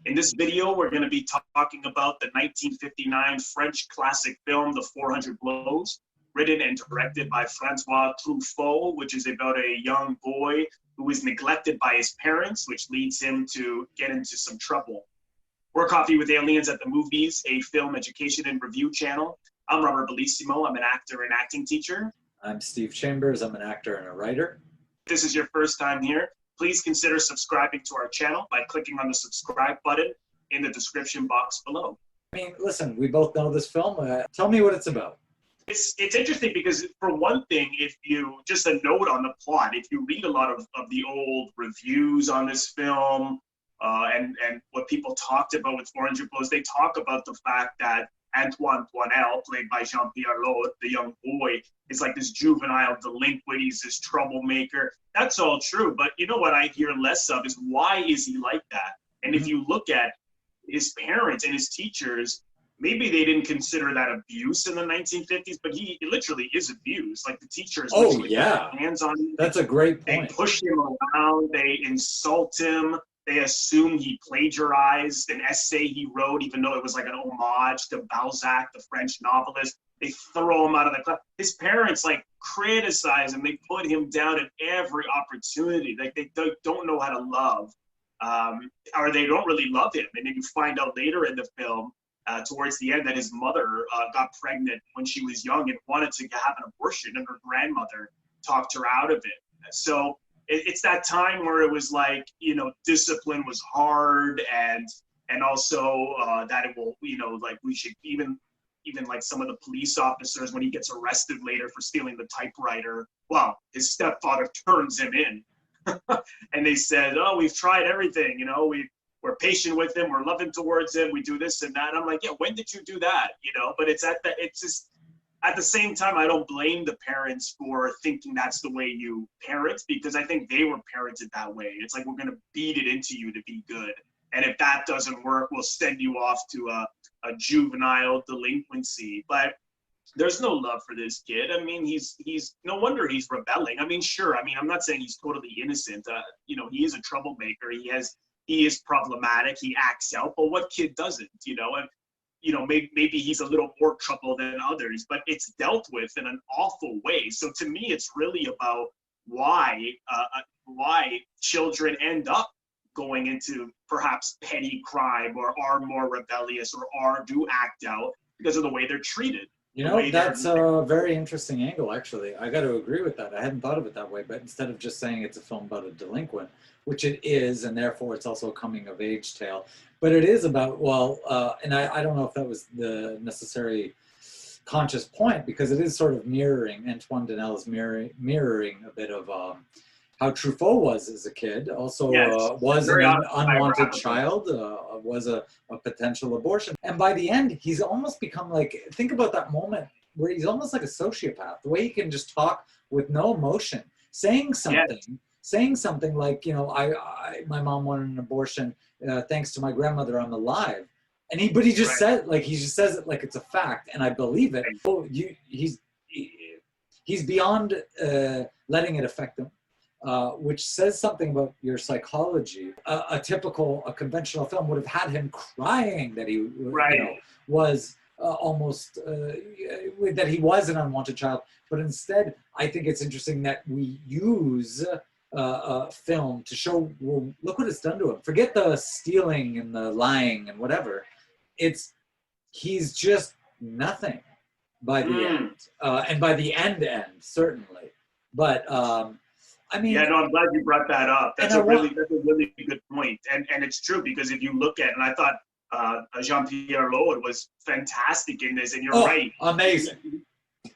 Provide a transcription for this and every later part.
In this video, we're going to be talking about the 1959 French classic film, The 400 Blows, written and directed by François Truffaut, which is about a young boy who is neglected by his parents, which leads him to get into some trouble. We're Coffee with Aliens at the Movies, a film education and review channel. I'm Robert Bellissimo. I'm an actor and acting teacher. I'm Steve Chambers. I'm an actor and a writer. If this is your first time here, please consider subscribing to our channel by clicking on the subscribe button in the description box below. I mean, listen, we both know this film. Tell me what it's about. It's interesting because, for one thing, if you, just a note on the plot, if you read a lot of the old reviews on this film and what people talked about with 400 Blows, they talk about the fact that Antoine Toinelle, played by Jean-Pierre Laude, the young boy, is like this juvenile delinquent. He's this troublemaker. That's all true. But you know what I hear less of is, why is he like that? And if you look at his parents and his teachers, maybe they didn't consider that abuse in the 1950s, but he literally is abused. Like, the teachers put their hands on him. That's a great point. They push him around. They insult him. They assume he plagiarized an essay he wrote, even though it was like an homage to Balzac, the French novelist. They throw him out of the class. His parents criticize him. They put him down at every opportunity. Like, they don't know how to love, or they don't really love him. And then you find out later in the film, towards the end, that his mother got pregnant when she was young and wanted to have an abortion, and her grandmother talked her out of it. So it's that time where it was like, you know, discipline was hard, and also that it will, you know, like, we should even like some of the police officers, when he gets arrested later for stealing the typewriter, well, his stepfather turns him in. And they said, oh, we've tried everything, you know, we're patient with him, we're loving towards him, we do this and that. And I'm like, yeah, when did you do that? You know, but it's just at the same time, I don't blame the parents for thinking that's the way you parent, because I think they were parented that way. It's like, we're going to beat it into you to be good. And if that doesn't work, we'll send you off to a juvenile delinquency. But there's no love for this kid. I mean, he's no wonder he's rebelling. I mean, sure. I mean, I'm not saying he's totally innocent. You know, he is a troublemaker. He is problematic. He acts out. But what kid doesn't, you know? And, you know, maybe he's a little more trouble than others, but it's dealt with in an awful way. So to me, it's really about why children end up going into perhaps petty crime, or are more rebellious, or do act out because of the way they're treated. You know, that's a very interesting angle, actually. I got to agree with that. I hadn't thought of it that way, but instead of just saying it's a film about a delinquent, which it is, and therefore it's also a coming-of-age tale, but it is about, well, and I don't know if that was the necessary conscious point, because it is sort of mirroring, Antoine Toinelle is mirroring a bit of how Truffaut was as a kid, also was an unwanted child, was a potential abortion. And by the end, he's almost become like, think about that moment where he's almost like a sociopath, the way he can just talk with no emotion, saying something like, you know, my mom wanted an abortion, thanks to my grandmother, I'm alive. And he just said, like, he just says it like it's a fact, and I believe it. Oh, he's beyond letting it affect him. Which says something about your psychology. A conventional film would have had him crying that he you know, was almost, that he was an unwanted child. But instead, I think it's interesting that we use film to show, well, look what it's done to him. Forget the stealing and the lying and whatever. He's just nothing by the end. And by the end, certainly. But, I mean, yeah, no, I'm glad you brought that up. That's a really good point. And it's true, because if you look at, and I thought Jean-Pierre Laude was fantastic in this, and you're right. Amazing.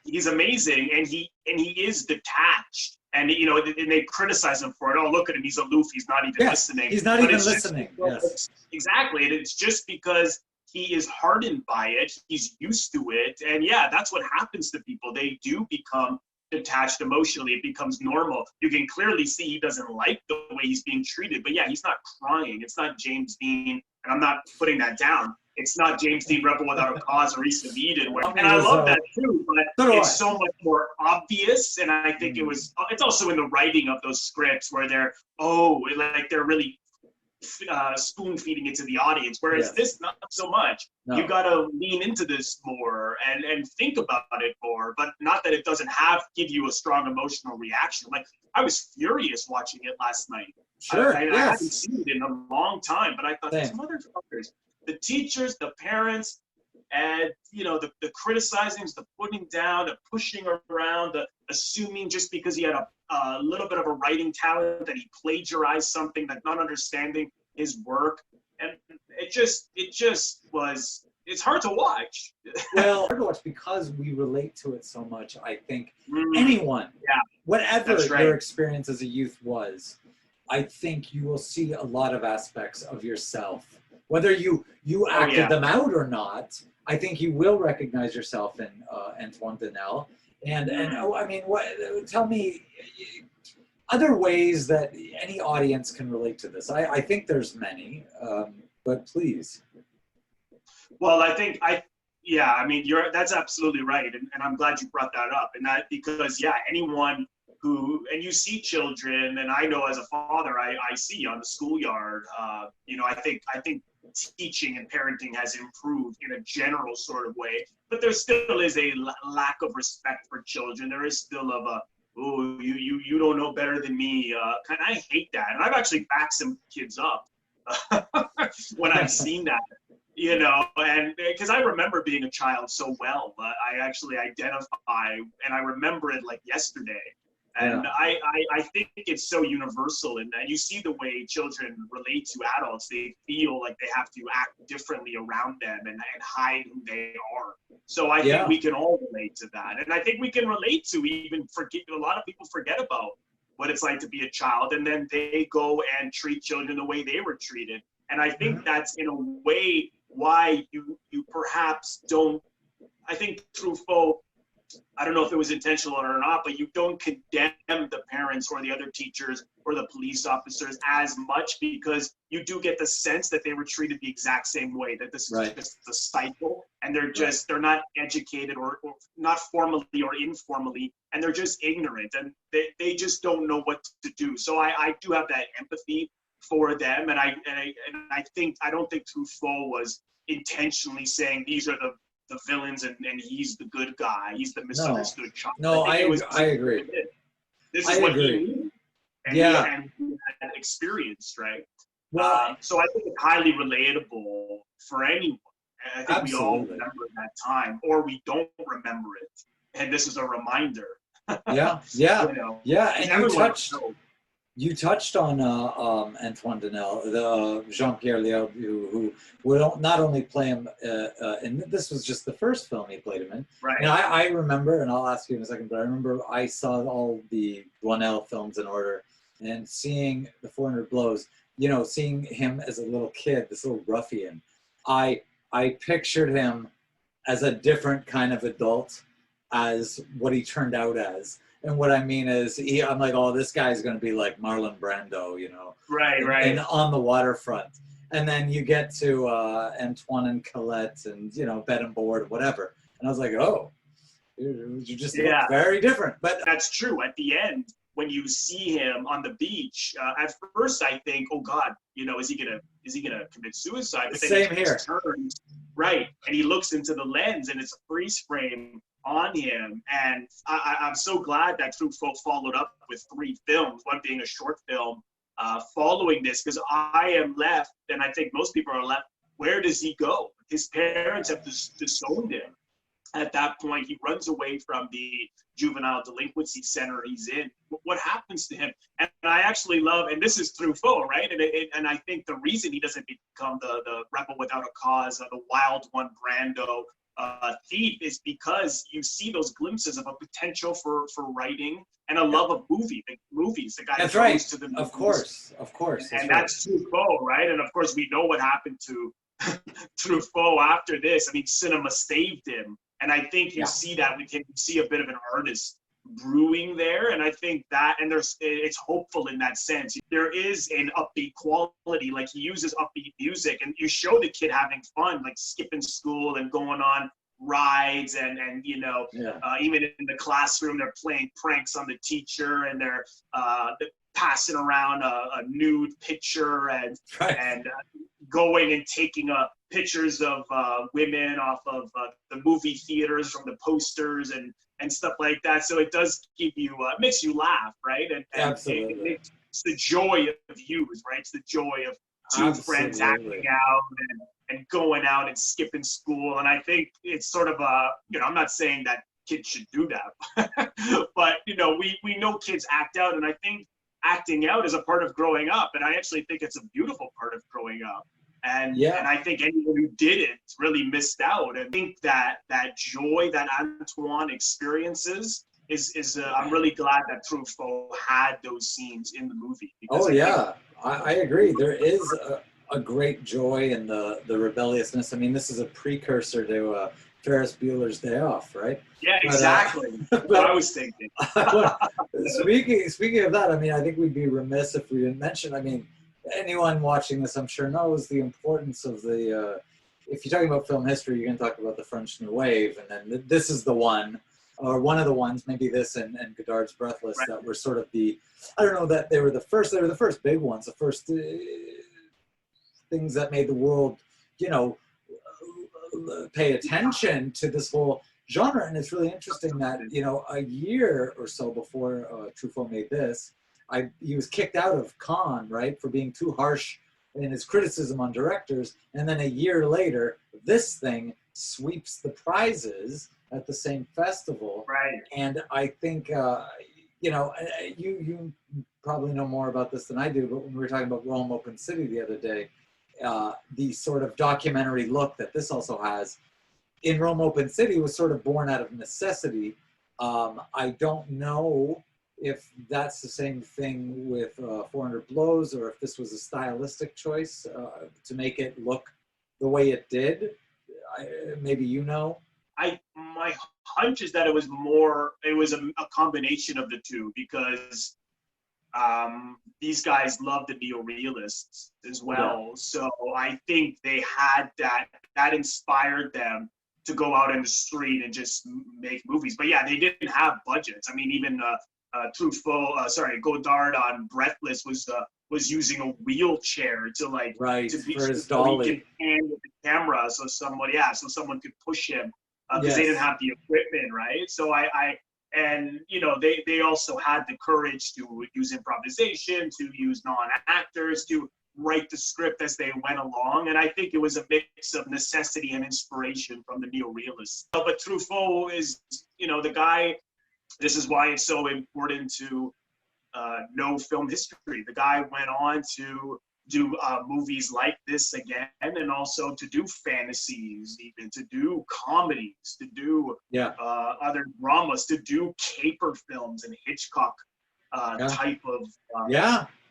He's amazing, and he is detached. And, you know, and they criticize him for it. Oh, look at him, he's aloof, he's not even listening. He's not even listening. Yes. Exactly. And it's just because he is hardened by it, he's used to it. And yeah, that's what happens to people. They do become detached emotionally. It becomes normal. You can clearly see he doesn't like the way he's being treated, but yeah, he's not crying. It's not James Dean, and I'm not putting that down. It's not James Dean, Rebel Without a Cause, or East of Eden, and I love that too, but it's so much more obvious. And I think it's also in the writing of those scripts where they're really spoon feeding it to the audience, whereas this, not so much. No. You got to lean into this more and think about it more, but not that it doesn't give you a strong emotional reaction. Like, I was furious watching it last night. Sure, I haven't seen it in a long time, but I thought, these motherfuckers, the teachers, the parents, and, you know, the criticizing, the putting down, the pushing around, the assuming just because he had a little bit of a writing talent that he plagiarized something, that not understanding his work. And it just was, it's hard to watch. Well, hard to watch because we relate to it so much. I think anyone, whatever your experience as a youth was, I think you will see a lot of aspects of yourself. Whether you acted them out or not, I think you will recognize yourself in Antoine Donnell. And I mean, tell me other ways that any audience can relate to this. I think there's many, but please. Well, I mean, that's absolutely right, and I'm glad you brought that up. And that because anyone who, and you see children, and I know as a father, I see on the schoolyard, you know, I think teaching and parenting has improved in a general sort of way, but there still is a lack of respect for children. There is still oh, you don't know better than me. I hate that, and I've actually backed some kids up when I've seen that, you know, and because I remember being a child so well, I actually identify, and I remember it like yesterday. And I think it's so universal in that you see the way children relate to adults. They feel like they have to act differently around them and hide who they are. So I think we can all relate to that. And I think we can relate to a lot of people forget about what it's like to be a child, and then they go and treat children the way they were treated. And I think that's in a way why you perhaps don't, I think Truffaut, I don't know if it was intentional or not, but you don't condemn the parents or the other teachers or the police officers as much, because you do get the sense that they were treated the exact same way, that this is just a cycle, and they're not educated or not formally or informally, and they're just ignorant, and they just don't know what to do. So I do have that empathy for them, and I don't think Truffaut was intentionally saying these are the villains and he's the good guy, he's the misunderstood child. No, I agree. This is what he knew and he had experienced, right? Well, so I think it's highly relatable for anyone. And I think we all remember that time, or we don't remember it, and this is a reminder. You know, and you touched on Antoine Donnell, the Jean-Pierre Léaud, who would not only play him, and this was just the first film he played him in. Right. And I remember, and I'll ask you in a second, but I remember I saw all the Buñuel films in order, and seeing The 400 Blows, you know, seeing him as a little kid, this little ruffian, I pictured him as a different kind of adult as what he turned out as. And what I mean is, I'm like, oh, this guy's going to be like Marlon Brando, you know. Right. And on the waterfront. And then you get to Antoine and Colette and, you know, Bed and Board, whatever. And I was like, oh, you just look very different. But that's true. At the end, when you see him on the beach, at first I think, oh God, you know, is he gonna commit suicide? But then Same here. Turns, right, and he looks into the lens, and it's a freeze frame on him. And I'm so glad that Truffaut followed up with 3 films, one being a short film, following this, because I am left, and I think most people are left, where does he go? His parents have disowned him. At that point, he runs away from the juvenile delinquency center he's in. What happens to him? And I actually love, and this is Truffaut, right? And I think the reason he doesn't become the rebel without a cause, the wild one, Brando, thief, is because you see those glimpses of a potential for writing and a love of movies. The guy goes to the movies. Of course. And that's Truffaut, right? And of course, we know what happened to Truffaut after this. I mean, cinema saved him. And I think you see that, we can see a bit of an artist brewing there. And I think that, and it's hopeful in that sense. There is an upbeat quality, like he uses upbeat music, and you show the kid having fun, like skipping school and going on rides, and you know, even in the classroom, they're playing pranks on the teacher, and they're passing around a nude picture and Right. and going and taking pictures of women off of the movie theaters from the posters and stuff like that. So it does give you, makes you laugh, right? And Absolutely. it's the joy of youth, right? It's the joy of two friends acting out and going out and skipping school. And I think it's sort of I'm not saying that kids should do that, but we know kids act out, and I think acting out is a part of growing up, and I actually think it's a beautiful part of growing up. And I think anyone who didn't really missed out. And I think that joy that Antoine experiences is I'm really glad that Truffaut had those scenes in the movie. Oh yeah, I agree. There is a great joy in the rebelliousness. I mean, this is a precursor to Ferris Bueller's Day Off, right? Yeah, exactly. That's what I was thinking. Speaking of that, I mean, I think we'd be remiss if we didn't mention, I mean, anyone watching this, I'm sure, knows the importance of the, if you're talking about film history, you're going to talk about the French New Wave, and then this is the one, or one of the ones, maybe this and Godard's Breathless, right, that were sort of the, I don't know that they were the first big ones, the first things that made the world, pay attention to this whole genre. And it's really interesting that, a year or so before Truffaut made this, he was kicked out of Cannes, right, for being too harsh in his criticism on directors. And then a year later, this thing sweeps the prizes at the same festival. Right. And I think, you probably know more about this than I do, but when we were talking about Rome Open City the other day, the sort of documentary look that this also has in Rome Open City was sort of born out of necessity. I don't know if that's the same thing with 400 Blows, or if this was a stylistic choice to make it look the way it did. Maybe my hunch is that it was a combination of the two, because these guys love the neorealists as well. Yeah. So I think they had that inspired them to go out in the street and just make movies. But yeah, they didn't have budgets. I mean, even Godard on Breathless was using a wheelchair to for his dolly and with the camera, so someone could push him because they didn't have the equipment, right? So they also had the courage to use improvisation, to use non-actors, to write the script as they went along. And I think it was a mix of necessity and inspiration from the neorealists. But Truffaut is, the guy, this is why it's so important to know film history. The guy went on to do movies like this again, and also to do fantasies, even to do comedies, to do other dramas, to do caper films and Hitchcock type of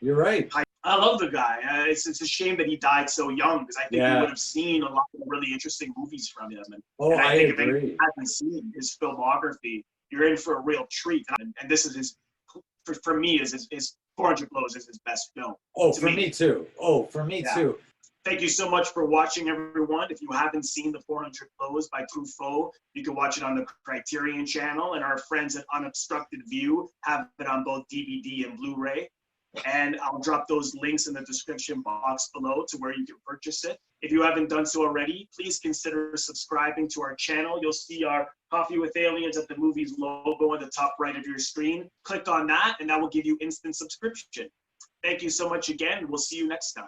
you're right. I love the guy. It's a shame that he died so young, because I think we would have seen a lot of really interesting movies from him. And I think if anyone hasn't seen his filmography, you're in for a real treat. And this is for me, is his 400 Blows is his best film. For me too. Thank you so much for watching, everyone. If you haven't seen the 400 Blows by Truffaut, you can watch it on the Criterion Channel, and our friends at Unobstructed View have it on both DVD and Blu-ray. And I'll drop those links in the description box below to where you can purchase it. If you haven't done so already, please consider subscribing to our channel. You'll see our Coffee with Aliens at the Movies logo on the top right of your screen. Click on that, and that will give you instant subscription. Thank you so much again. We'll see you next time.